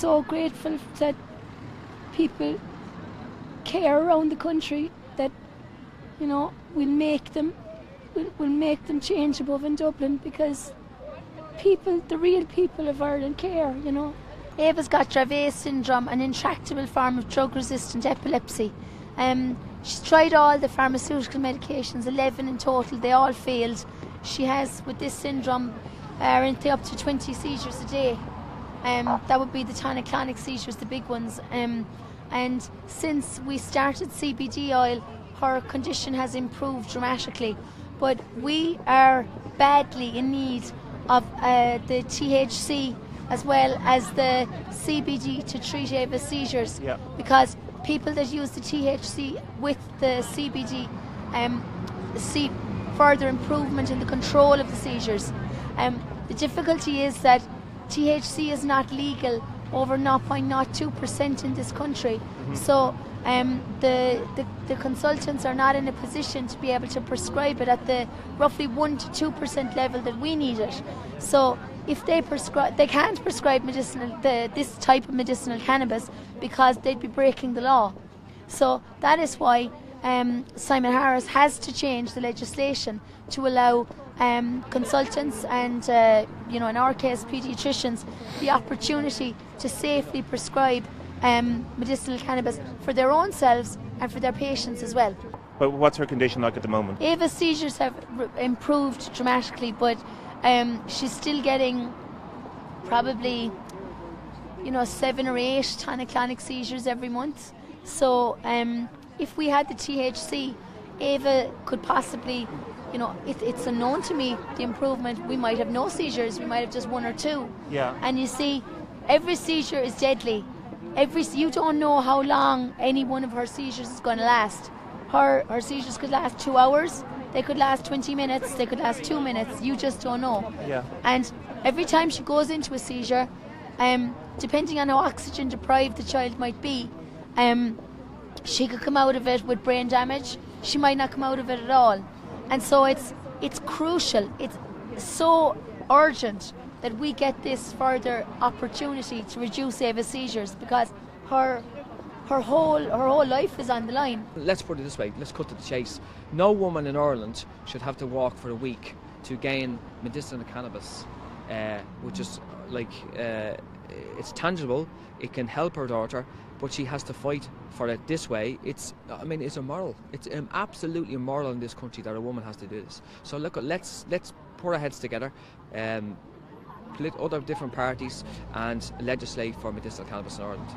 so grateful that people care around the country, that, you know, we'll make them change above in Dublin, because people, the real people of Ireland, care, you know. Ava's got Dravet syndrome, an intractable form of drug-resistant epilepsy. She's tried all the pharmaceutical medications, 11 in total, they all failed. She has, with this syndrome, up to 20 seizures a day. That would be the tonic-clonic seizures, the big ones. And since we started CBD oil, her condition has improved dramatically. But we are badly in need of the THC as well as the CBD to treat Ava's seizures. Yeah. Because people that use the THC with the CBD see further improvement in the control of the seizures. The difficulty is that THC is not legal over 0.02% in this country. Mm-hmm. So the consultants are not in a position to be able to prescribe it at the roughly 1 to 2% level that we need it. So if they can't prescribe this type of medicinal cannabis, because they'd be breaking the law. So that is why Simon Harris has to change the legislation to allow consultants and, in our case, paediatricians, the opportunity to safely prescribe medicinal cannabis for their own selves and for their patients as well. But what's her condition like at the moment? Ava's seizures have improved dramatically, but she's still getting probably 7 or 8 tonic-clonic seizures every month. So if we had the THC, Ava could possibly, it's unknown to me, the improvement. We might have no seizures, we might have just 1 or 2. Yeah. And you see, every seizure is deadly. You don't know how long any one of her seizures is going to last. Her seizures could last 2 hours, they could last 20 minutes, they could last 2 minutes, you just don't know. Yeah. And every time she goes into a seizure, depending on how oxygen deprived the child might be, she could come out of it with brain damage, she might not come out of it at all. And so it's crucial, it's so urgent that we get this further opportunity to reduce Ava's seizures, because her whole life is on the line. Let's put it this way, let's cut to the chase. No woman in Ireland should have to walk for a week to gain medicinal cannabis, which is it's tangible, it can help her daughter, but she has to fight for it this way. It's immoral. It's absolutely immoral in this country that a woman has to do this. So look, let's put our heads together, other different parties, and legislate for medicinal cannabis in Ireland.